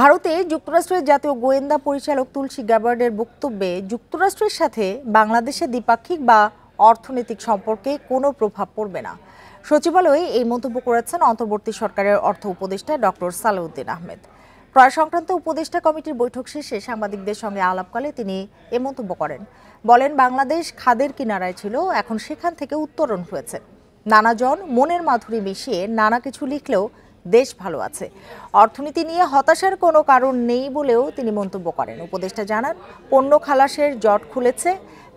ভারতে যুক্তরাষ্ট্রের জাতীয় গোয়েন্দা পরিচালক তুলসী গ্যাবার্ডের বক্তব্যে যুক্তরাষ্ট্রের সাথে বাংলাদেশের দ্বিপাক্ষিক বা অর্থনৈতিক সম্পর্কে কোনো প্রভাব পড়বে না। সচিবালয়ে এই মন্তব্য করেছেন অন্তর্বর্তী সরকারের অর্থ উপদেষ্টা ডক্টর সালেউদ্দিন আহমেদ। ক্রয় সংক্রান্ত উপদেষ্টা কমিটির বৈঠক শেষে সাংবাদিকদের সঙ্গে আলাপকালে তিনি এ মন্তব্য করেন। বলেন, বাংলাদেশ খাদের কিনারায় ছিল, এখন সেখান থেকে উত্তরণ হয়েছে। নানাজন মনের মাধুরী মিশিয়ে নানা কিছু লিখলেও দেশ ভালো আছে। অর্থনীতি নিয়ে হতাশার কোনো কারণ নেই বলেও তিনি মন্তব্য করেন। উপদেষ্টা জানান, পণ্য খালাসের জট খুলেছে।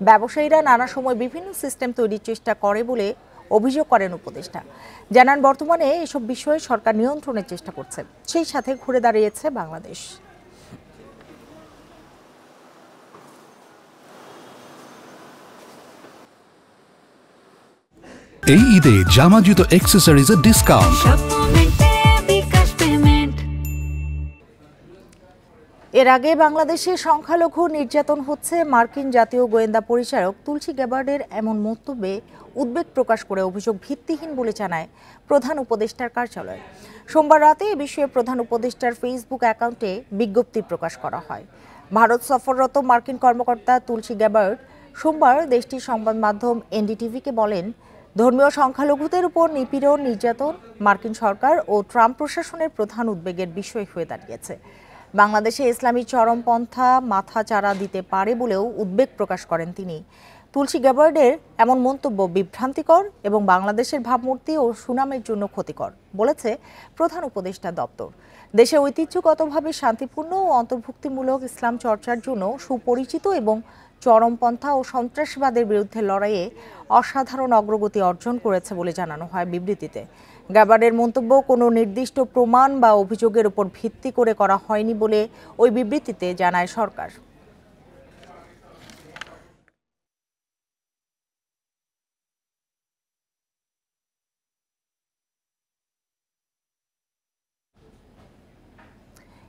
ব্যবসায়ীরা নানা সময় বিভিন্ন সিস্টেম তৈরির চেষ্টা করে বলে অভিযোগ করেন উপদেষ্টা। জানান, বর্তমানে এসব বিষয়ে সরকার নিয়ন্ত্রণের চেষ্টা করছে, সেই সাথে ঘুরে দাঁড়িয়েছে বাংলাদেশ। এই ঈদে জামা জুতো অ্যাক্সেসরিজের ডিসকাউন্ট। এর আগে বাংলাদেশে সংখ্যালঘু নির্যাতন হচ্ছে মার্কিন জাতীয় গোয়েন্দা পরিচালক তুলসী গ্যাবার্ডের এমন মন্তব্যে উদ্বেগ প্রকাশ করে অভিযোগ ভিত্তিহীন বলে জানায় প্রধান উপদেষ্টার কার্যালয়। সোমবার রাতে এ বিষয়ে প্রধান উপদেষ্টার ফেসবুক অ্যাকাউন্টে বিজ্ঞপ্তি প্রকাশ করা হয়। ভারত সফররত মার্কিন কর্মকর্তা তুলসী গ্যাবার্ড সোমবার দেশটির সংবাদ মাধ্যম এনডিটিভিকে বলেন, ধর্মীয় সংখ্যালঘুদের উপর নিপীড়ন নির্যাতন মার্কিন সরকার ও ট্রাম্প প্রশাসনের প্রধান উদ্বেগের বিষয় হয়ে দাঁড়িয়েছে। বাংলাদেশে ইসলামী চরমপন্থা মাথা চাড়া দিতে পারে বলেও উদ্বেগ প্রকাশ করেন তিনি। তুলসী গ্যাবার্ডের এমন মন্তব্য বিভ্রান্তিকর এবং বাংলাদেশের ভাবমূর্তি ও সুনামের জন্য ক্ষতিকর বলেছে প্রধান উপদেষ্টা দপ্তর। দেশে ঐতিহ্যগতভাবে শান্তিপূর্ণ ও অন্তর্ভুক্তিমূলক ইসলাম চর্চার জন্য সুপরিচিত এবং চরমপন্থা ও সন্ত্রাসবাদের বিরুদ্ধে লড়াইয়ে অসাধারণ অগ্রগতি অর্জন করেছে বলে জানানো হয় বিবৃতিতে। গ্যাবার্ডের মন্তব্য কোনো নির্দিষ্ট প্রমাণ বা অভিযোগের উপর ভিত্তি করে করা হয়নি বলে ওই বিবৃতিতে জানায় সরকার।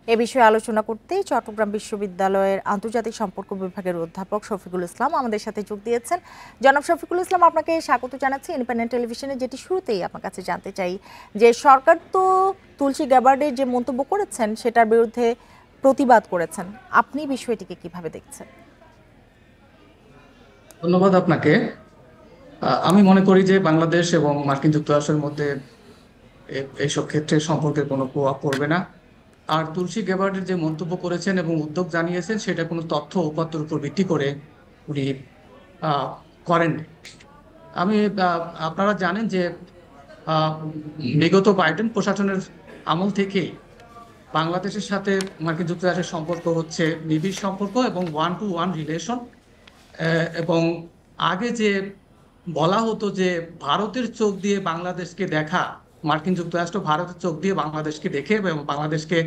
এ বিষয়ে আলোচনা করতে চট্টগ্রাম বিশ্ববিদ্যালয়ের আন্তর্জাতিক সম্পর্ক বিভাগের অধ্যাপক শফিকুল ইসলাম আমাদের সাথে যোগ দিয়েছেন। জনাব শফিকুল ইসলাম, আপনাকে স্বাগত জানাচ্ছি ইন্ডিপেন্ডেন্ট টেলিভিশনে। যেটি শুরুতেই আপনার কাছে জানতে চাই যে সরকার তো তুলসী গ্যাবার্ডের যে মন্তব্য করেছেন সেটার বিরুদ্ধে প্রতিবাদ করেছেন, আপনি বিষয়টিকে কিভাবে দেখছেন? ধন্যবাদ আপনাকে। আমি মনে করি যে বাংলাদেশ এবং মার্কিন যুক্তরাষ্ট্রের মধ্যে এইসব ক্ষেত্রে সম্পর্কের কোনো প্রভাব পড়বে না। আর তুলসী গ্যাবার্ডের যে মন্তব্য করেছেন এবং উদ্যোগ জানিয়েছেন সেটা কোনো তথ্য উপাত্তের উপর ভিত্তি করে উনি করেননি। আপনারা জানেন যে বিগত বাইডেন প্রশাসনের আমল থেকে বাংলাদেশের সাথে মার্কিন যুক্তরাষ্ট্রের সম্পর্ক হচ্ছে নিবিড় সম্পর্ক এবং 1-to-1 রিলেশন। এবং আগে যে বলা হতো যে ভারতের চোখ দিয়ে বাংলাদেশকে দেখা, মার্কিন যুক্তরাষ্ট্র ভারতের চোখ দিয়ে বাংলাদেশকে দেখে এবং বাংলাদেশকে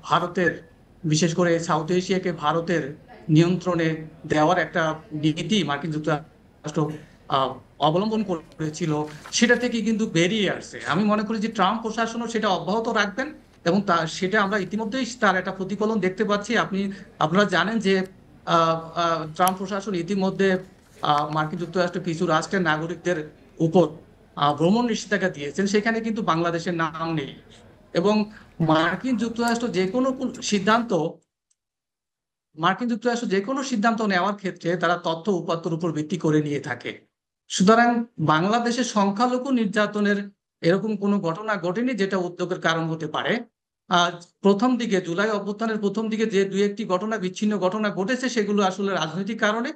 ভারতের, বিশেষ করে সাউথ এশিয়াকে ভারতের নিয়ন্ত্রণে দেওয়ার একটা নীতি মার্কিন যুক্তরাষ্ট্র অবলম্বন করেছিল, সেটা থেকে কিন্তু বেরিয়ে আসছে। আমি মনে করি যে ট্রাম্প প্রশাসনও সেটা অব্যাহত রাখবেন এবং সেটা আমরা ইতিমধ্যেই তার একটা প্রতিফলন দেখতে পাচ্ছি। আপনারা জানেন যে ট্রাম্প প্রশাসন ইতিমধ্যে মার্কিন যুক্তরাষ্ট্রের কিছু রাষ্ট্রের নাগরিকদের উপর ভ্রমণ নিষেধাজ্ঞা দিয়েছেন, সেখানে কিন্তু বাংলাদেশের নাম নেই। এবং মার্কিন যুক্তরাষ্ট্র যে কোনো সিদ্ধান্ত নেওয়ার ক্ষেত্রে তারা তথ্য উপাত্তের উপর ভিত্তি করে নিয়ে থাকে। সুতরাং বাংলাদেশের সংখ্যালঘু নির্যাতনের এরকম কোনো ঘটনা ঘটেনি যেটা উদ্বেগের কারণ হতে পারে। প্রথম দিকে জুলাই অভ্যুত্থানের প্রথম দিকে যে দুই একটি বিচ্ছিন্ন ঘটনা ঘটেছে সেগুলো আসলে রাজনৈতিক কারণে।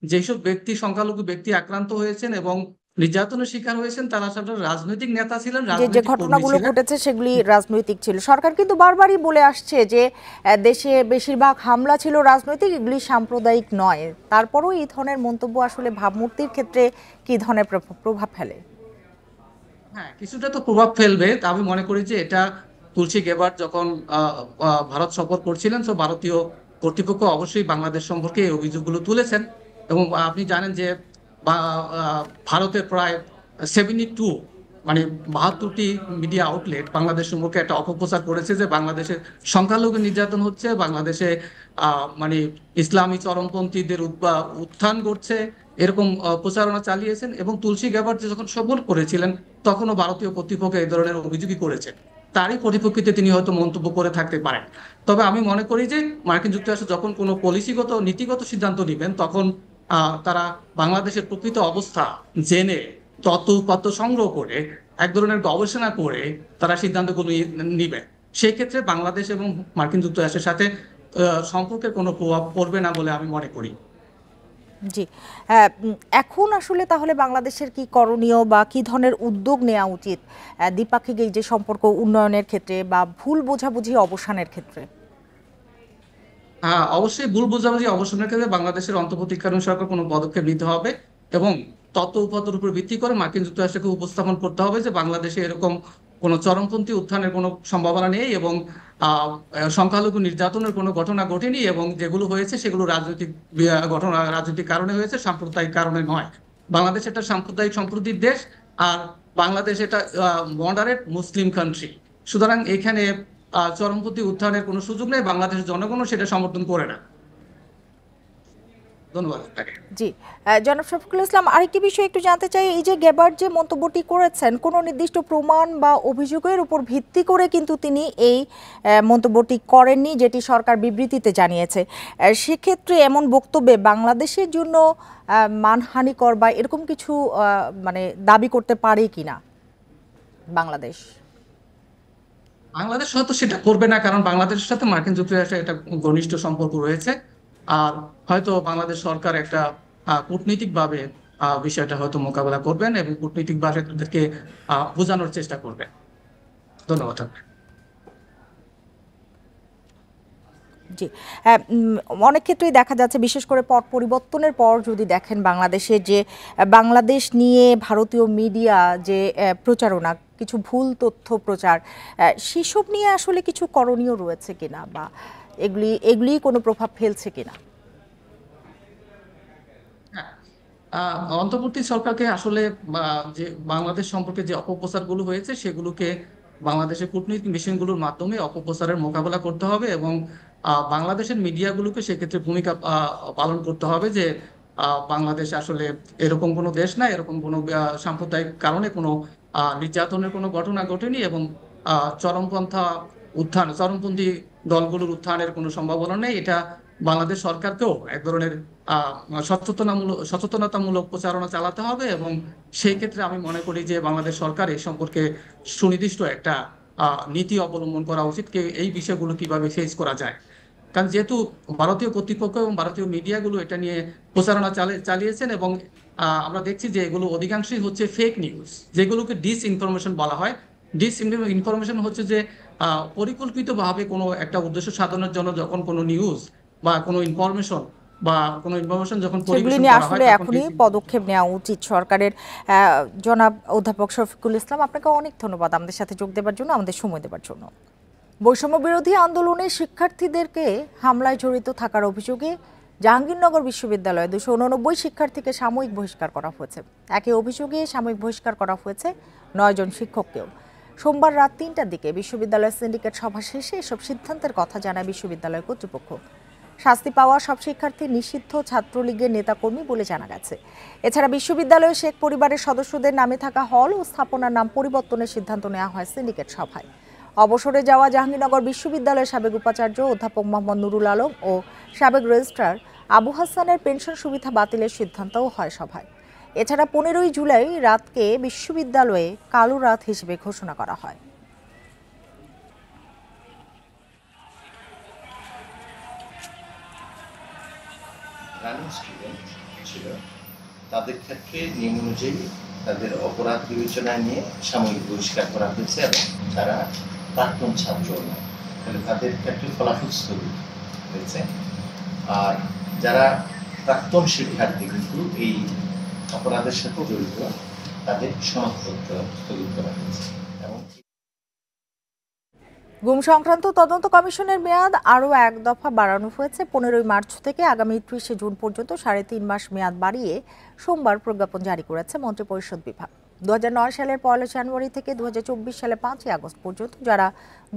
যেসব সংখ্যালঘু ব্যক্তি আক্রান্ত হয়েছেন এবং নির্যাতনের শিকার হয়েছেন তারা আসলে রাজনৈতিক নেতা ছিলেন। যে ঘটনাগুলো ঘটেছে সেগুলি রাজনৈতিক ছিল। সরকার কিন্তু বারবারই বলে আসছে যে দেশে বেশিরভাগ হামলা ছিল রাজনৈতিক, এগুলি সাম্প্রদায়িক নয়। তারপরও এই ধরনের মন্তব্য আসলে ভাবমূর্তির ক্ষেত্রে কি ধরনের প্রভাব ফেলে? হ্যাঁ, কিছুটা তো প্রভাব ফেলবে। আমি মনে করি যে এটা তুলসী গ্যাবার্ড যখন ভারত সফর করছিলেন, তো ভারতীয় কর্তৃপক্ষ অবশ্যই বাংলাদেশ সম্পর্কে এই অভিযোগগুলো তুলেছেন। এবং আপনি জানেন যে ভারতের প্রায় 72টি মিডিয়া আউটলেট বাংলাদেশ সম্পর্কে একটা অপপ্রচার করেছে যে বাংলাদেশে সংখ্যালঘু নির্যাতন হচ্ছে, বাংলাদেশে ইসলামী চরমপন্থীদের উত্থান ঘটছে, এরকম প্রচারণা চালিয়েছেন। এবং তুলসী গ্যাবার্ড যখন সফর করেছিলেন তখনও ভারতীয় কর্তৃপক্ষ এই ধরনের অভিযোগই করেছে। তারই পরিপ্রেক্ষিতে তিনি হয়তো মন্তব্য করে থাকতে পারেন। তবে আমি মনে করি যে মার্কিন যুক্তরাষ্ট্র যখন কোনো পলিসিগত নীতিগত সিদ্ধান্ত নেবেন তখন তারা বাংলাদেশের প্রকৃত অবস্থা জেনে তথ্য উপাত্ত সংগ্রহ করে এক ধরনের গবেষণা করে তারা সিদ্ধান্তগুলো নিবে। সেই ক্ষেত্রে বাংলাদেশ এবং মার্কিন যুক্তরাষ্ট্রের সাথে সম্পর্কের কোনো প্রভাব পড়বে না বলে আমি মনে করি। জি, এখন আসলে তাহলে বাংলাদেশের কি করণীয় বা কি ধরনের উদ্যোগ নেওয়া উচিত দ্বিপাক্ষিক এই যে সম্পর্ক উন্নয়নের ক্ষেত্রে বা ভুল বোঝাবুঝি অবসানের ক্ষেত্রে? অবশ্যই ভুল বোঝাবুঝি অবসানের ক্ষেত্রে বাংলাদেশের অন্তর্বর্তীকালীন সরকার কোনো পদক্ষেপ নিতে হবে এবং তথ্য উপাত্তের উপর ভিত্তি করে মার্কিন যুক্তরাষ্ট্রকে উপস্থাপন করতে হবে যে বাংলাদেশে এরকম কোনো চরমপন্থী উত্থানের কোনো সম্ভাবনা নেই এবং সংখ্যালঘু নির্যাতনের কোনো ঘটনা ঘটেনি এবং যেগুলো হয়েছে সেগুলো রাজনৈতিক ঘটনা, রাজনৈতিক কারণে হয়েছে, সাম্প্রদায়িক কারণে নয়। বাংলাদেশ একটা সাম্প্রদায়িক সম্প্রীতির দেশ, আর বাংলাদেশ এটা মডারেট মুসলিম কান্ট্রি। সুতরাং এখানে চরমপন্থী উত্থানের কোনো সুযোগ নেই, বাংলাদেশের জনগণও সেটা সমর্থন করে না। ধন্যবাদ আপনাকে। জি, জনাব শফিকুল ইসলাম, আরেকটি বিষয় একটু জানতে চাই, এই যে গেবার্ড যে মন্তব্যটি করেছেন কোনো নির্দিষ্ট প্রমাণ বা অভিযোগের উপর ভিত্তি করে কিন্তু তিনি এই মন্তব্যটি করেননি, যেটি সরকার বিবৃতিতে জানিয়েছে। সেক্ষেত্রে এমন বক্তব্যে বাংলাদেশের জন্য মানহানিকর বা এরকম কিছু মানে দাবি করতে পারে কিনা বাংলাদেশ? বাংলাদেশ হয়তো সেটা করবে না, কারণ বাংলাদেশের সাথে মার্কিন যুক্তরাষ্ট্রের একটা ঘনিষ্ঠ সম্পর্ক রয়েছে। আর হয়তো বাংলাদেশ সরকার একটা কূটনৈতিক ভাবে বিষয়টা হয়তো মোকাবেলা করবেন এবং কূটনৈতিক ভাবে তাদেরকে বোঝানোর চেষ্টা করবেন। ধন্যবাদ। জি, অনেক ক্ষেত্রেই দেখা যাচ্ছে, বিশেষ করে পট পরিবর্তনের পর যদি দেখেন বাংলাদেশে যে বাংলাদেশ নিয়ে ভারতীয় মিডিয়া যে প্রচারণা, কিছু ভুল তথ্য প্রচার, সেসব নিয়ে আসলে কিছু করণীয় রয়েছে কিনা বা এগুলি কোনো প্রভাব ফেলছে কিনা? অন্তর্বর্তী সরকারকে আসলে যে বাংলাদেশ সম্পর্কে যে অপপ্রচারগুলো হয়েছে সেগুলোকে বাংলাদেশের কূটনৈতিক মিশনগুলোর মাধ্যমে অপপ্রচারের মোকাবেলা করতে হবে এবং বাংলাদেশের মিডিয়াগুলোকে সেক্ষেত্রে ভূমিকা পালন করতে হবে যে বাংলাদেশ আসলে এরকম কোনো দেশ না, এরকম কোনো সাম্প্রদায়িক কারণে কোনো নির্যাতনের কোনো ঘটনা ঘটেনি এবং চরমপন্থা চরমপন্থী দলগুলোর উত্থানের কোনো সম্ভাবনা নেই। এটা বাংলাদেশ সরকারকেও এক ধরনের সচেতনতামূলক প্রচারণা চালাতে হবে এবং সেই ক্ষেত্রে আমি মনে করি যে বাংলাদেশ সরকার এই সম্পর্কে সুনির্দিষ্ট একটা নীতি অবলম্বন করা উচিত, এই বিষয়গুলো কিভাবে ফেস করা যায়। কারণ যেহেতু ভারতীয় কর্তৃপক্ষ এবং ভারতীয় মিডিয়াগুলো এটা নিয়ে প্রচারণা চালিয়েছেন এবং আমরা দেখছি যে এগুলো অধিকাংশই হচ্ছে ফেক নিউজ, যেগুলোকে ডিসইনফরমেশন বলা হয়। ডিসইনফরমেশন হচ্ছে যে পরিকল্পিতভাবে কোনো একটা উদ্দেশ্য সাধনের জন্য যখন কোনো নিউজ বা কোনো ইনফরমেশন যখন সেগুলি নিয়ে আসলে এখনই পদক্ষেপ নেওয়া উচিত সরকারের। জনাব অধ্যাপক শফিকুল ইসলাম, আপনাকে অনেক ধন্যবাদ আমাদের সাথে যোগ দেওয়ার জন্য, আমাদের সময় দেওয়ার জন্য। বৈষম্য বিরোধী আন্দোলনে শিক্ষার্থীদেরকে হামলায় জড়িত থাকার অভিযোগে জাহাঙ্গীরনগর বিশ্ববিদ্যালয়ে 289 শিক্ষার্থীকে সাময়িক বহিষ্কার করা হয়েছে। একই অভিযোগে সাময়িক বহিষ্কার করা হয়েছে 9 জন শিক্ষককেও। সোমবার রাত 3টার দিকে বিশ্ববিদ্যালয়ের সিন্ডিকেট সভা শেষে এসব সিদ্ধান্তের কথা জানায় বিশ্ববিদ্যালয় কর্তৃপক্ষ। শাস্তি পাওয়া সব শিক্ষার্থী নিষিদ্ধ ছাত্রলীগের নেতাকর্মী বলে জানা গেছে। এছাড়া বিশ্ববিদ্যালয়ের শেখ পরিবারের সদস্যদের নামে থাকা হল ও স্থাপনার নাম পরিবর্তনের সিদ্ধান্ত নেওয়া হয় সিন্ডিকেট সভায়। অবসরে যাওয়া জাহাঙ্গীরনগর বিশ্ববিদ্যালয়ের সাবেক উপাচার্য অধ্যাপক মোহাম্মদ নুরুল আলম ও সাবেক রেজিস্ট্রার আবু হাসানের পেনশন সুবিধা বাতিলের সিদ্ধান্তও হয় সভায়। এছাড়া 15ই জুলাই রাতকে বিশ্ববিদ্যালয়ে কালো রাত হিসেবে ঘোষণা করা হয়। ছিল তাদের ক্ষেত্রে নিয়ম অনুযায়ী তাদের অপরাধ বিবেচনায় নিয়ে সাময়িক বহিষ্কার করা হয়েছে এবং তারা প্রাক্তন ছাত্র নয়, তাহলে তাদের ক্ষেত্রে ফলাফল স্থগিত হয়েছে। আর যারা প্রাক্তন শিক্ষার্থী কিন্তু এই অপরাধের সাথে জড়িত তাদের শনাক্তপত্র স্থগিত করা হয়েছে। এবং গুম সংক্রান্ত তদন্ত কমিশনের মেয়াদ আরও এক দফা বাড়ানো হয়েছে। 15ই মার্চ থেকে আগামী 30শে জুন পর্যন্ত 3.5 মাস মেয়াদ বাড়িয়ে সোমবার প্রজ্ঞাপন জারি করেছে মন্ত্রিপরিষদ বিভাগ। 2009 সালের 1 জানুয়ারি থেকে 2024 সালের 5 আগস্ট পর্যন্ত যারা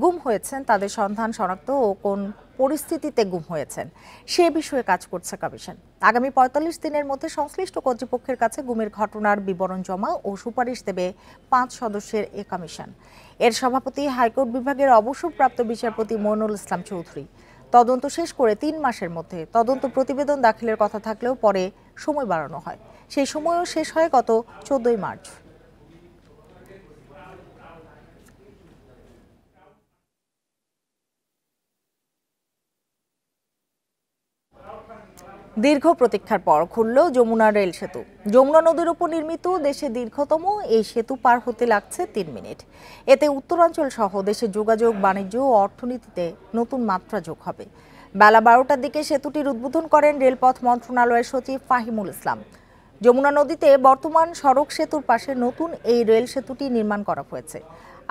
গুম হয়েছেন তাদের সন্ধান শনাক্ত ও কোন পরিস্থিতিতে গুম হয়েছেন সে বিষয়ে কাজ করছে কমিশন। আগামী 45 দিনের মধ্যে সংশ্লিষ্ট কর্তৃপক্ষের কাছে গুমের ঘটনার বিবরণ জমা ও সুপারিশ দেবে 5 সদস্যের এ কমিশন। এর সভাপতি হাইকোর্ট বিভাগের অবসরপ্রাপ্ত বিচারপতি মইনুল ইসলাম চৌধুরী। তদন্ত শেষ করে 3 মাসের মধ্যে তদন্ত প্রতিবেদন দাখিলের কথা থাকলেও পরে সময় বাড়ানো হয়। সেই সময়ও শেষ হয় গত 14 মার্চ। দীর্ঘ প্রতীক্ষার পর খুলল যমুনা রেল সেতু। যমুনা নদীর উপর নির্মিত দেশের দীর্ঘতম এই সেতু পার হতে লাগছে 3 মিনিট। এতে উত্তরাঞ্চল সহ দেশের যোগাযোগ, বাণিজ্য ও অর্থনীতিতে নতুন মাত্রা যোগ হবে। বেলা 12টার দিকে সেতুটির উদ্বোধন করেন রেলপথ মন্ত্রণালয়ের সচিব ফাহিমুল ইসলাম। যমুনা নদীতে বর্তমান সড়ক সেতুর পাশে নতুন এই রেল সেতুটি নির্মাণ করা হয়েছে।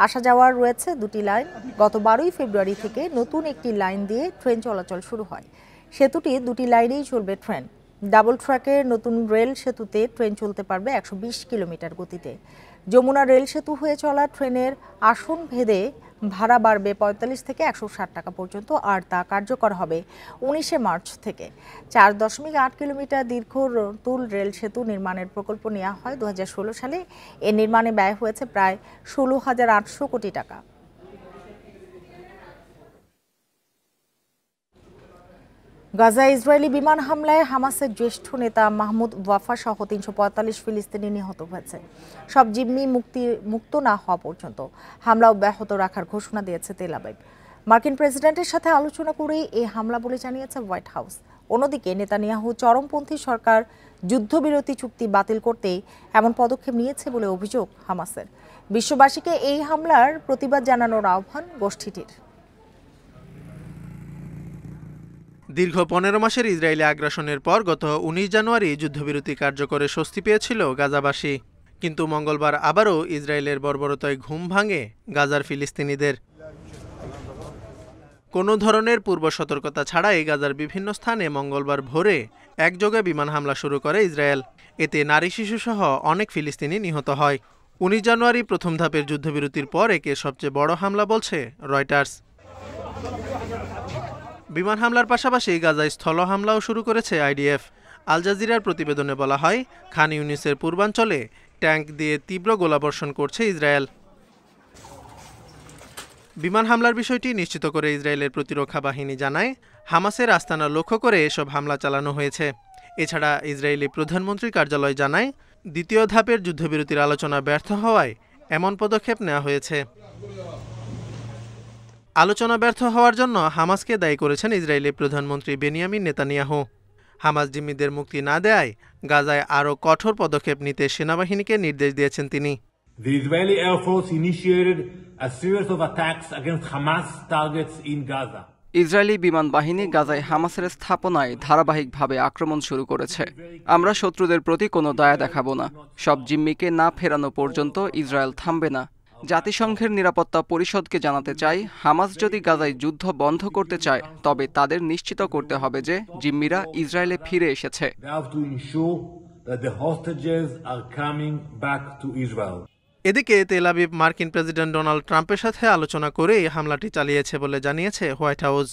আসা যাওয়ার রয়েছে 2টি লাইন। গত 12 ফেব্রুয়ারি থেকে নতুন একটি লাইন দিয়ে ট্রেন চলাচল শুরু হয়। সেতুটি 2টি লাইনেই চলবে ট্রেন। ডাবল ট্র্যাকের নতুন রেল সেতুতে ট্রেন চলতে পারবে 120 কিলোমিটার গতিতে। যমুনা রেল সেতু হয়ে চলা ট্রেনের আসন ভেদে ভাড়া বাড়বে 45 থেকে 160 টাকা পর্যন্ত, আর তা কার্যকর হবে 19 মার্চ থেকে। 4.8 কিলোমিটার দীর্ঘ নতুন রেল সেতু নির্মাণের প্রকল্প নেওয়া হয় 2016 সালে। এর নির্মাণে ব্যয় হয়েছে প্রায় 16,800 কোটি টাকা। গাজায় ইসরায়েলি বিমান হামলায় হামাসের জ্যেষ্ঠ নেতা মাহমুদ ওয়াফা সহ 345 ফিলিস্তিনি নিহত হয়েছে। সব জিম্মি মুক্ত না হওয়া পর্যন্ত হামলা অব্যাহত রাখার ঘোষণা দিয়েছে তেল আবিব। মার্কিন প্রেসিডেন্টের সাথে আলোচনা করেই এই হামলা বলে জানিয়েছে হোয়াইট হাউস। অন্যদিকে নেতানিয়াহু চরমপন্থী সরকার যুদ্ধবিরতি চুক্তি বাতিল করতেই এমন পদক্ষেপ নিয়েছে বলে অভিযোগ হামাসের। বিশ্ববাসীকে এই হামলার প্রতিবাদ জানানোর আহ্বান গোষ্ঠীটির। দীর্ঘ 15 মাসের ইসরায়েলি আগ্রাসনের পর গত 19 জানুয়ারি যুদ্ধবিরতি কার্যকরে স্বস্তি পেয়েছিল গাজাবাসী। কিন্তু মঙ্গলবার আবারও ইসরায়েলের বর্বরতায় ঘুম ভাঙে গাজার ফিলিস্তিনিদের। কোনো ধরনের পূর্ব সতর্কতা ছাড়াই গাজার বিভিন্ন স্থানে মঙ্গলবার ভোরে একযোগে বিমান হামলা শুরু করে ইসরায়েল। এতে নারী শিশুসহ অনেক ফিলিস্তিনি নিহত হয়। 19 জানুয়ারি প্রথম ধাপের যুদ্ধবিরতির পর একে সবচেয়ে বড় হামলা বলছে রয়টার্স। বিমান হামলার পাশাপাশি গাজায় স্থল হামলাও শুরু করেছে আইডিএফ। আল জাজিরার প্রতিবেদনে বলা হয়, খান ইউনিসের পূর্বাঞ্চলে ট্যাঙ্ক দিয়ে তীব্র গোলাবর্ষণ করছে ইসরায়েল। বিমান হামলার বিষয়টি নিশ্চিত করে ইসরায়েলের প্রতিরক্ষা বাহিনী জানায়, হামাসের আস্তানা লক্ষ্য করে এসব হামলা চালানো হয়েছে। এছাড়া ইসরায়েলি প্রধানমন্ত্রীর কার্যালয় জানায়, দ্বিতীয় ধাপের যুদ্ধবিরতির আলোচনা ব্যর্থ হওয়ায় এমন পদক্ষেপ নেওয়া হয়েছে। আলোচনা ব্যর্থ হওয়ার জন্য হামাসকে দায়ী করেছেন ইসরায়েলি প্রধানমন্ত্রী বেনিয়ামিন নেতানিয়াহু। হামাস জিম্মিদের মুক্তি না দেয়ায় গাজায় আরও কঠোর পদক্ষেপ নিতে সেনাবাহিনীকে নির্দেশ দিয়েছেন তিনি। The Israeli Air Force initiated a series of attacks against Hamas targets in Gaza. Israeli বিমান বাহিনী গাজায় হামাসের স্থাপনায় ধারাবাহিকভাবে আক্রমণ শুরু করেছে। আমরা শত্রুদের প্রতি কোনো দয়া দেখাবো না। সব জিম্মিকে না ফেরানো পর্যন্ত ইসরায়েল থামবে না। জাতিসংঘের নিরাপত্তা পরিষদকে জানাতে চাই, হামাস যদি গাজায় যুদ্ধ বন্ধ করতে চায় তবে তাদের নিশ্চিত করতে হবে যে জিম্মিরা ইসরায়েলে ফিরে এসেছে। এদিকে তেল আবিব মার্কিন প্রেসিডেন্ট ডোনাল্ড ট্রাম্পের সাথে আলোচনা করে এই হামলাটি চালিয়েছে বলে জানিয়েছে হোয়াইট হাউস।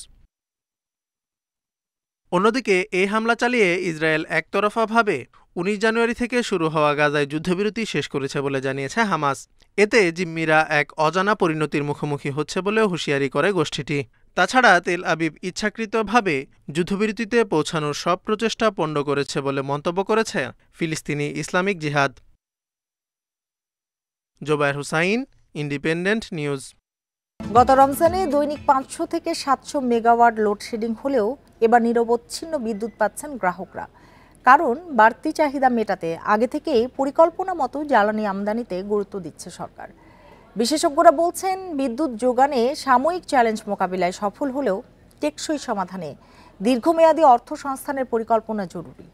অন্যদিকে এই হামলা চালিয়ে ইসরায়েল একতরফাভাবে 19 জানুয়ারি থেকে শুরু হওয়া গাজায় যুদ্ধবিরতি শেষ করেছে বলে জানিয়েছে হামাস। এতে জিম্মিরা এক অজানা পরিণতির মুখোমুখি হচ্ছে বলেও হুঁশিয়ারি করে গোষ্ঠীটি। তাছাড়া তেল আবিব ইচ্ছাকৃতভাবে যুদ্ধবিরতিতে পৌঁছানোর সব প্রচেষ্টা পণ্ড করেছে বলে মন্তব্য করেছে ফিলিস্তিনি ইসলামিক জিহাদ। Zubair Hossain, Independent News. গত রমজানে দৈনিক 500 থেকে 700 মেগাওয়াট লোডশেডিং হলেও এবার নিরবচ্ছিন্ন বিদ্যুৎ পাচ্ছেন গ্রাহকরা। কারণ বাড়তি চাহিদা মেটাতে আগে থেকেই পরিকল্পনা মতো জ্বালানি আমদানিতে গুরুত্ব দিচ্ছে সরকার। বিশেষজ্ঞরা বলছেন, বিদ্যুৎ যোগানে সাময়িক চ্যালেঞ্জ মোকাবিলায় সফল হলেও টেকসই সমাধানে দীর্ঘমেয়াদী অর্থ সংস্থানের পরিকল্পনা জরুরি।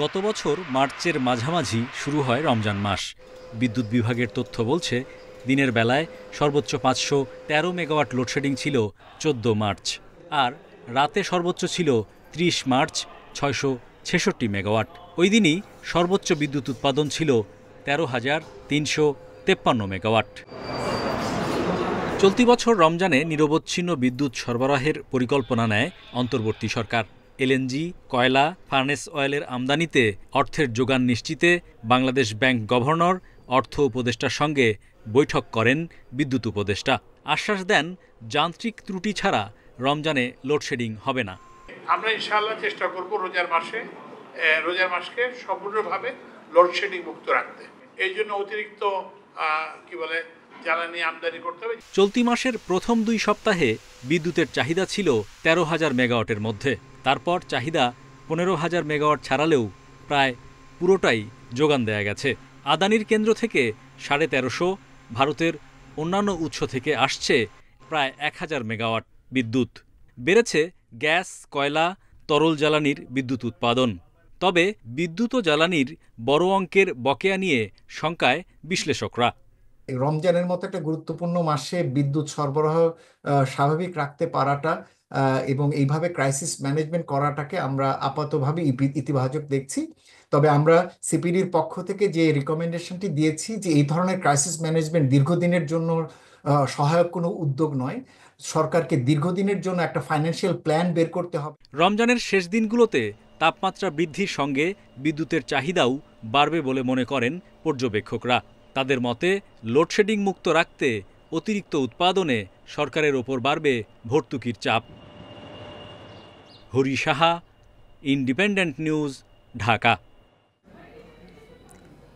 গত বছর মার্চের মাঝামাঝি শুরু হয় রমজান মাস। বিদ্যুৎ বিভাগের তথ্য বলছে, দিনের বেলায় সর্বোচ্চ 513 মেগাওয়াট লোডশেডিং ছিল 14 মার্চ, আর রাতে সর্বোচ্চ ছিল 30 মার্চ 6 66 মেগাওয়াট। ওই দিনই সর্বোচ্চ বিদ্যুৎ উৎপাদন ছিল 13,353 মেগাওয়াট। চলতি বছর রমজানে নিরবচ্ছিন্ন বিদ্যুৎ সরবরাহের পরিকল্পনা নেয় অন্তর্বর্তী সরকার। এলএনজি, কয়লা, ফার্নেস অয়েলের আমদানিতে অর্থের যোগান নিশ্চিতে বাংলাদেশ ব্যাংক গভর্নর, অর্থ উপদেষ্টার সঙ্গে বৈঠক করেন বিদ্যুৎ উপদেষ্টা। আশ্বাস দেন যান্ত্রিক ত্রুটি ছাড়া রমজানে লোডশেডিং হবে না। আমরা ইনশাআল্লাহ চেষ্টা করব রোজার মাসকে সম্পূর্ণভাবে লোডশেডিং মুক্ত রাখতে। এই জন্য অতিরিক্ত জ্বালানি আমদানি করতে হবে। চলতি মাসের প্রথম 2 সপ্তাহে বিদ্যুতের চাহিদা ছিল 13,000 মেগাওয়াটের মধ্যে। তারপর চাহিদা 15,000 মেগাওয়াট ছাড়ালেও প্রায় পুরোটাই যোগান দেয়া গেছে। আদানির কেন্দ্র থেকে 1350, ভারতের অন্যান্য উৎস থেকে আসছে প্রায় 1000 মেগাওয়াট বিদ্যুৎ। বেড়েছে গ্যাস, কয়লা, তরল জ্বালানির বিদ্যুৎ উৎপাদন। তবে বিদ্যুৎ ও জ্বালানির বড় অঙ্কের বকেয়া নিয়ে শঙ্কায় বিশ্লেষকরা। রমজানের মতো একটা গুরুত্বপূর্ণ মাসে বিদ্যুৎ সরবরাহ স্বাভাবিক রাখতে পারাটা এবং এইভাবে ক্রাইসিস ম্যানেজমেন্ট করাটাকে আমরা আপাতভাবে ইতিবাচক দেখছি। তবে আমরা সিপিডির পক্ষ থেকে যে রিকমেন্ডেশনটি দিয়েছি যে এই ধরনের ক্রাইসিস ম্যানেজমেন্ট দীর্ঘদিনের জন্য সহায়ক কোনো উদ্যোগ নয়, সরকারকে দীর্ঘদিনের জন্য একটা ফাইন্যান্সিয়াল প্ল্যান বের করতে হবে। রমজানের শেষ দিনগুলোতে তাপমাত্রা বৃদ্ধির সঙ্গে বিদ্যুতের চাহিদাও বাড়বে বলে মনে করেন পর্যবেক্ষকরা। তাদের মতে লোডশেডিং মুক্ত রাখতে অতিরিক্ত উৎপাদনে সরকারের ওপর বাড়বে ভর্তুকির চাপ। Hari Saha, independent news, Dhaka.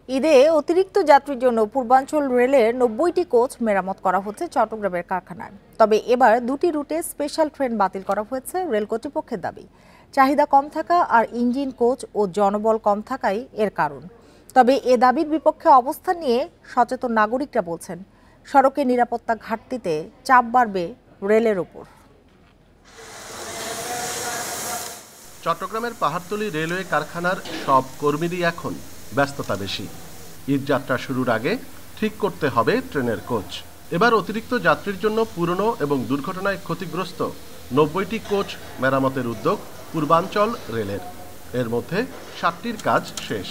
ঈদে অতিরিক্ত যাত্রীর জন্য পূর্বাঞ্চল রেলের 90টি কোচ মেরামত করা হচ্ছে চট্টগ্রামের কারখানায়। তবে এবার 2টি রুটে স্পেশাল ট্রেন বাতিল করা হয়েছে রেল কর্তৃপক্ষের দাবি। চাহিদা কম থাকা আর ইঞ্জিন, কোচ ও জনবল কম থাকাই এর কারণ। তবে এ দাবির বিপক্ষে অবস্থান নিয়ে সচেতন নাগরিকরা বলছেন সড়কে নিরাপত্তা ঘাটতিতে চাপ বাড়বে রেলের ওপর। চট্টগ্রামের পাহাড়তলী রেলওয়ে কারখানার সব কর্মীরই এখন ব্যস্ততা বেশি। ঈদযাত্রা শুরুর আগে ঠিক করতে হবে ট্রেনের কোচ। এবার অতিরিক্ত যাত্রীর জন্য পুরনো এবং দুর্ঘটনায় ক্ষতিগ্রস্ত 90টি কোচ মেরামতের উদ্যোগ পূর্বাঞ্চল রেলের। এর মধ্যে 7টির কাজ শেষ।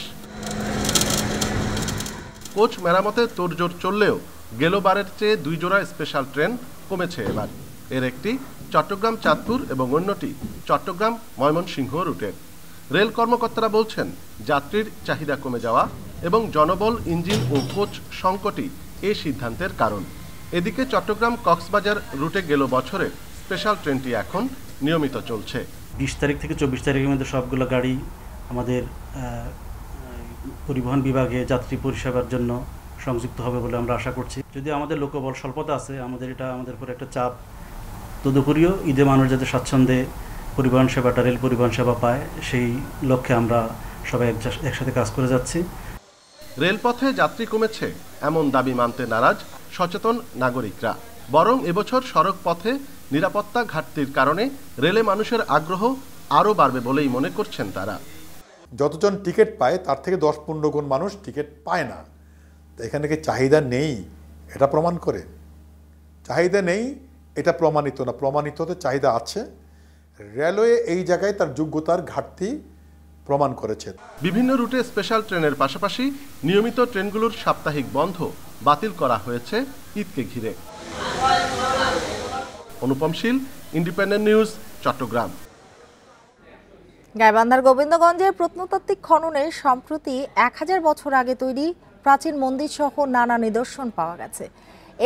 কোচ মেরামতে তোড়জোড় চললেও গেলবারের চেয়ে 2 জোড়া স্পেশাল ট্রেন কমেছে এবার। এর একটি চট্টগ্রাম চাঁদপুর এবং অন্যটি চট্টগ্রাম ময়মনসিংহ রুটের। রেল কর্মকর্তারা বলছেন যাত্রীর চাহিদা কমে যাওয়া এবং জনবল, ইঞ্জিন ও কোচ সংকটই এই সিদ্ধান্তের কারণ। এদিকে চট্টগ্রাম কক্সবাজার রুটে গেল বছরে স্পেশাল ট্রেনটি এখন নিয়মিত চলছে। 20 তারিখ থেকে 24 তারিখের মধ্যে সবগুলো গাড়ি আমাদের পরিবহন বিভাগে যাত্রী পরিষেবার জন্য সংযুক্ত হবে বলে আমরা আশা করছি। যদি আমাদের লোকবল স্বল্পতা আছে, আমাদের উপর একটা চাপ। তদুপরিও ঈদে মানুষ যাতে স্বাচ্ছন্দ্যে পরিবহন সেবাটা, রেল পরিবহন সেবা পায়, সেই লক্ষ্যে আমরা সবাই একসাথে কাজ করে যাচ্ছি। রেলপথে যাত্রী কমেছে এমন দাবি মানতে নারাজ সচেতন নাগরিকরা। বরং এবছর সড়ক পথে নিরাপত্তা ঘাটতির কারণে রেলে মানুষের আগ্রহ আরও বাড়বে বলেই মনে করছেন তারা। যতজন টিকিট পায় তার থেকে 10-15 গুণ মানুষ টিকিট পায় না। এখানে কি চাহিদা নেই এটা প্রমাণ করে? চাহিদা নেই এটা প্রমাণিত না, প্রমাণিত তো চাহিদা আছে। রেলওয়ে এই জায়গায় তার যোগ্যতার ঘাটতি প্রমাণ করেছে। বিভিন্ন রুটে স্পেশাল ট্রেনের পাশাপাশি নিয়মিত ট্রেনগুলোর সাপ্তাহিক বন্ধ বাতিল করা হয়েছে ঈদকে ঘিরে। অনুপম শীল, ইন্ডিপেন্ডেন্ট নিউজ, চট্টগ্রাম। গাইবান্ধার গোবিন্দগঞ্জের প্রত্নতাত্ত্বিক খননে সম্প্রতি 1000 বছর আগে তৈরি প্রাচীন মন্দির সহ নানা নিদর্শন পাওয়া গেছে।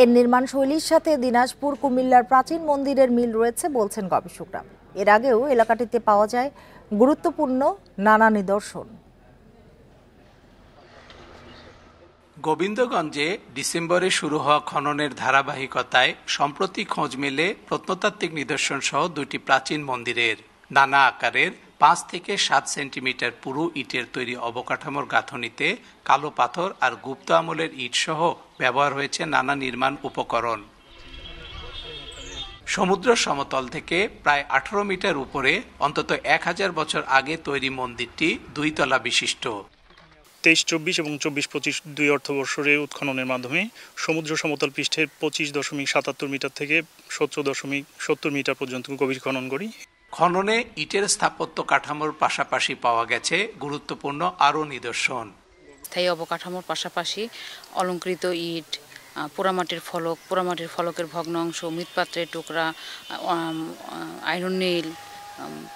এর নির্মাণ শৈলীর সাথে দিনাজপুর, কুমিল্লার প্রাচীন মন্দিরের মিল রয়েছে বলছেন গবেষকরা। এর আগেও এলাকাটিতে পাওয়া যায় গুরুত্বপূর্ণ নানা নিদর্শন। গোবিন্দগঞ্জে ডিসেম্বরে শুরু হওয়া খননের ধারাবাহিকতায় সম্প্রতি খোঁজ মেলে প্রত্নতাত্ত্বিক নিদর্শন সহ 2টি প্রাচীন মন্দিরের। নানা আকারের 5 থেকে 7 সেন্টিমিটার পুরু ইটের তৈরি অবকাঠামোর গাঁথনিতে কালো পাথর আর গুপ্ত আমলের ইট সহ ব্যবহার হয়েছে নানা নির্মাণ উপকরণ। সমুদ্র সমতল থেকে প্রায় 18 মিটার উপরে অন্তত 1000 বছর আগে তৈরি মন্দিরটি 2 তলা বিশিষ্ট। 23-24 এবং 24-25 2 অর্থবর্ষের উৎখননের মাধ্যমে সমুদ্র সমতল পৃষ্ঠের 25.77 মিটার থেকে 17.70 মিটার পর্যন্ত গভীর খনন করি। খননে ইটের স্থাপত্য কাঠামোর পাশাপাশি পাওয়া গেছে গুরুত্বপূর্ণ আরও নিদর্শন। স্থায়ী অবকাঠামোর পাশাপাশি অলংকৃত ইট, পোড়ামাটির ফলক, পোড়ামাটির ফলকের ভগ্নাংশ, মৃৎপাত্রের টুকরা, আয়রন নেইল,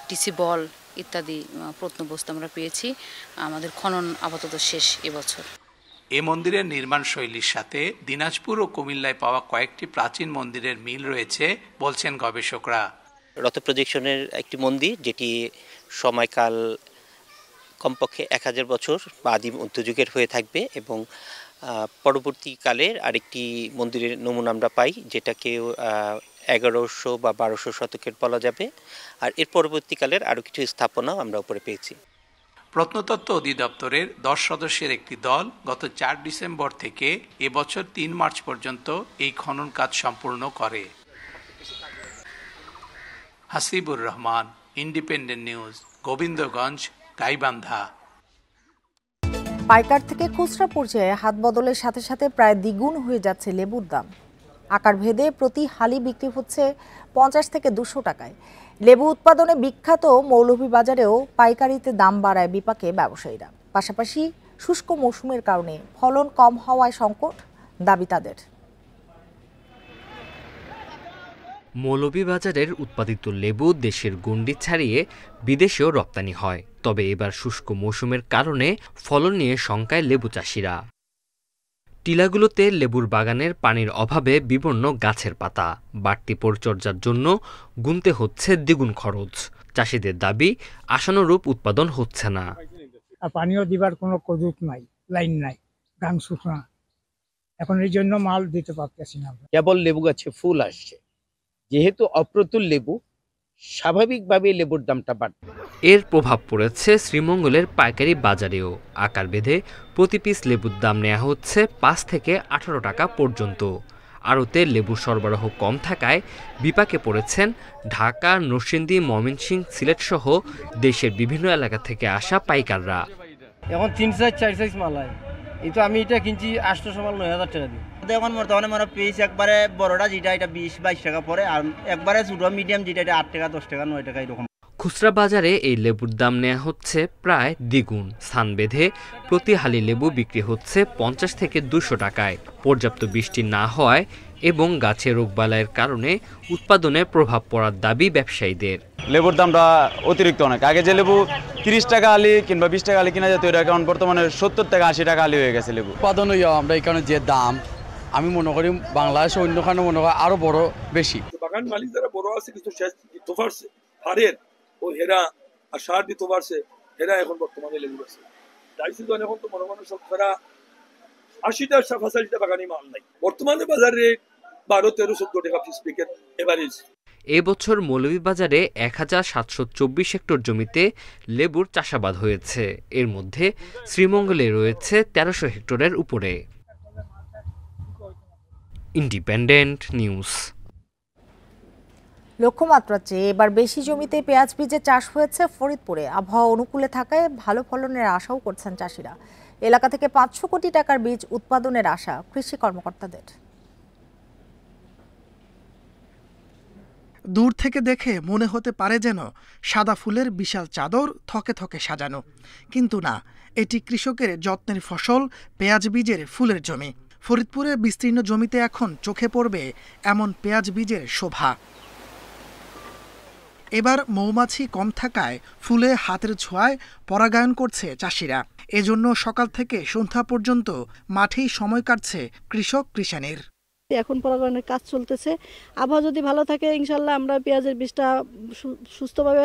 টিসি বল ইত্যাদি প্রত্নবস্তু আমরা পেয়েছি। আমাদের খনন আপাতত শেষ এবছর। এ মন্দিরের নির্মাণ শৈলীর সাথে দিনাজপুর ও কুমিল্লায় পাওয়া কয়েকটি প্রাচীন মন্দিরের মিল রয়েছে বলছেন গবেষকরা। রথ প্রজেকশনের একটি মন্দির, যেটি সময়কাল কমপক্ষে 1000 বছর বা আদিম মধ্যযুগের হয়ে থাকবে, এবং পরবর্তীকালের আরেকটি মন্দিরের নমুনা আমরা পাই, যেটাকে 1100 বা 1200 শতকের বলা যাবে। আর এর পরবর্তীকালের আরও কিছু স্থাপনাও আমরা উপরে পেয়েছি। প্রত্নতত্ত্ব অধিদপ্তরের 10 সদস্যের একটি দল গত 4 ডিসেম্বর থেকে এবছর 3 মার্চ পর্যন্ত এই খনন কাজ সম্পূর্ণ করে। Hasibur Rahman, independent news, Gobindaganj, Gaibandha. পাইকার থেকে খুচরা পর্যায়ে হাত বদলের সাথে সাথে প্রায় দ্বিগুণ হয়ে যাচ্ছে লেবুর দাম। আকার ভেদে প্রতি হালি বিক্রি হচ্ছে 50 থেকে 200 টাকায়। লেবু উৎপাদনে বিখ্যাত মৌলভীবাজারেও পাইকারিতে দাম বাড়ায় বিপাকে ব্যবসায়ীরা। পাশাপাশি শুষ্ক মৌসুমের কারণে ফলন কম হওয়ায় সংকট দাবি তাদের। মৌলভীবাজারের উৎপাদিত লেবু দেশের গণ্ডি ছাড়িয়ে বিদেশেও রপ্তানি হয়। তবে এবার শুষ্ক মৌসুমের কারণে ফলন নিয়ে শঙ্কায় লেবু চাষিরা। টিলাগুলোতে লেবুর বাগানের পানির অভাবে বিবর্ণ গাছের পাতা, বাড়তি পরিচর্যার জন্য গুনতে হচ্ছে দ্বিগুণ খরচ। চাষিদের দাবি, আশানুরূপ উৎপাদন হচ্ছে না। পানিও দিবার কোনো কদুত নাই, লাইন নাই, গান শুকনা, এখন এই জন্য মাল দিতে পারতেছি না। কেবল লেবু গাছে ফুল আসছে, যেহেতু অপ্রতুল লেবু, স্বাভাবিকভাবে লেবুর দামটা বাড়বে। এর প্রভাব পড়েছে শ্রীমঙ্গলের পাইকারি বাজারেও। আকার বেঁধে প্রতি পিস লেবুর দাম নেওয়া হচ্ছে 5 থেকে 18 টাকা পর্যন্ত। আড়তে লেবুর সরবরাহ কম থাকায় বিপাকে পড়েছেন ঢাকা, নরসিংদী, ময়মনসিংহ, সিলেট সহ দেশের বিভিন্ন এলাকা থেকে আসা পাইকাররা। এখন 3 সাইজ 4 সাইজ মাল হয়, এই তো আমি এটা কিনছি 800 মাল 9000 টাকা দিয়ে। এখন বর্তমানে মানে পিস একবারে বড়টা যেটা এটা 20-22 টাকা পড়ে, আর একবারে ছোট মিডিয়াম যেটা এটা 8 টাকা, 10 টাকা, 9 টাকা এরকম। খুচরা বাজারে এই লেবুর দাম নেওয়া হচ্ছে প্রায় দ্বিগুণ। স্থান বেঁধে প্রতি হালি লেবু বিক্রি হচ্ছে 50 থেকে 200 টাকায়। পর্যাপ্ত বৃষ্টি না হওয়ায় এবং গাছে রোগবালাইয়ের কারণে উৎপাদনে প্রভাব পড়ার দাবি ব্যবসায়ীদের। লেবুর দামটা অতিরিক্ত অনেক। আগে যে লেবু 30 টাকা আলি কিংবা 20 টাকা আলি কিনা যেত, এটা এখন বর্তমানে 70 টাকা 80 টাকা আলি হয়ে গেছে লেবু। উৎপাদন আমরা এখানে যে দাম, আমি মনে করি বাংলাদেশে অন্যখানে মনে হয় আরো বড় বেশি। বাগান মালিক যারা বড় আছে কিছু শেষ দিতে পারছে, হারের ও হেরা আর সার দিতে পারছে, হেরা এখন বর্তমানে লেবু আছে। তাই সিজন এখন তো মনে মনে সব ফেরা 80টা 85টা বাগানি মাল নাই। বর্তমানে বাজারে 12-13-14 টাকা পিস প্যাকেট এভারেজ। এবছর মৌলভীবাজারে 1724 হেক্টর জমিতে লেবুর চাষাবাদ হয়েছে। এর মধ্যে শ্রীমঙ্গলে রয়েছে 1300 হেক্টরের উপরে। Independent news. লক্ষ্যমাত্রার চেয়ে এবার বেশি জমিতে পেঁয়াজ বীজের চাষ হয়েছে ফরিদপুরে। আবহাওয়া অনুকূলে থাকায় ভালো ফলনের আশাও করছেন চাষিরা। এলাকা থেকে 500 কোটি টাকার বীজ উৎপাদনের আশা কৃষি কর্মকর্তাদের। দূর থেকে দেখে মনে হতে পারে যেন সাদা ফুলের বিশাল চাদর থকে থকে সাজানো, কিন্তু না, এটি কৃষকের যত্নের ফসল পেঁয়াজ বীজের ফুলের জমি। ফরিদপুরের বিস্তীর্ণ জমিতে এখন চোখে পড়বে এমন পেঁয়াজ বীজের শোভা। এবার মৌমাছি কম থাকায় ফুলে হাতের ছোঁয়ায় পরাগায়ন করছে চাষিরা। এজন্য সকাল থেকে সন্ধ্যা পর্যন্ত মাঠেই সময় কাটছে কৃষক কৃষাণীর। এখন পরাগায়নের কাজ চলতেছে। আবহাওয়া যদি ভালো থাকে ইনশাল্লাহ আমরা পেঁয়াজের বীজটা সুস্থভাবে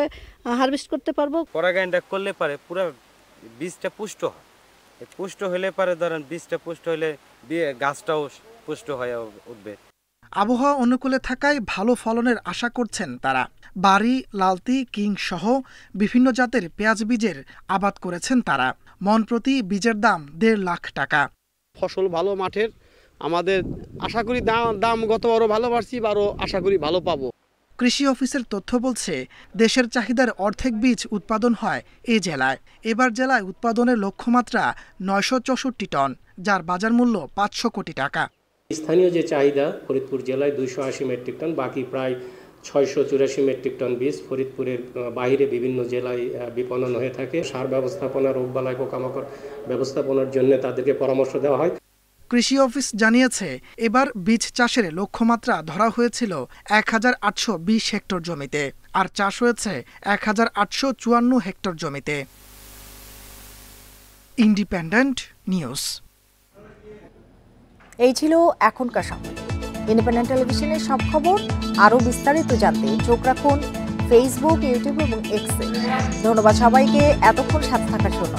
হারভেস্ট করতে পারবো। পরাগায়নটা করলে পারে পুরো বীজটা পুষ্ট হয়, পুষ্ট হলে পারে ধরেন বীজটা পুষ্ট হলে গাছটাও পুষ্ট হয়ে উঠবে। আবহাওয়া অনুকূলে থাকায় ভালো ফলনের আশা করছেন তারা। বাড়ি, লালতি, কিং সহ বিভিন্ন জাতের পেঁয়াজ বীজের আবাদ করেছেন তারা। মন প্রতি বীজের দাম 1.5 লাখ টাকা। ফসল ভালো মাঠের, আমাদের আশা করি দাম গতবারও ভালো পাচ্ছি, আরও আশা করি ভালো পাবো। কৃষি অফিসের তথ্য বলছে দেশের চাহিদার অর্ধেক বীজ উৎপাদন হয় এই জেলায়। এবার জেলায় উৎপাদনের লক্ষ্যমাত্রা 964 টন, যার বাজার মূল্য 500 কোটি টাকা। স্থানীয় যে চাহিদা ফরিদপুর জেলায় 280 মেট্রিক টন, বাকি প্রায় 684 মেট্রিক টন বীজ ফরিদপুরের বাইরে বিভিন্ন জেলায় বিপণন হয়ে থাকে। সার ব্যবস্থাপনা, রোগবালাই, পোকামাকড় ব্যবস্থাপনার জন্য তাদেরকে পরামর্শ দেওয়া হয়। কৃষি অফিস জানিয়েছে এবার বীজ চাষের লক্ষ্যমাত্রা ধরা হয়েছিল 1820 হেক্টর জমিতে, আর চাষ হয়েছে 1854 হেক্টর জমিতে। Independent news. এই ছিল এখনকার সময়। ইন্ডিপেন্ডেন্ট টেলিভিশনের সব খবর আরও বিস্তারিত জানতে চোখ রাখুন ফেসবুক, ইউটিউব এবং এক্সে। ধন্যবাদ সবাইকে এতক্ষণ সাথে থাকার জন্য।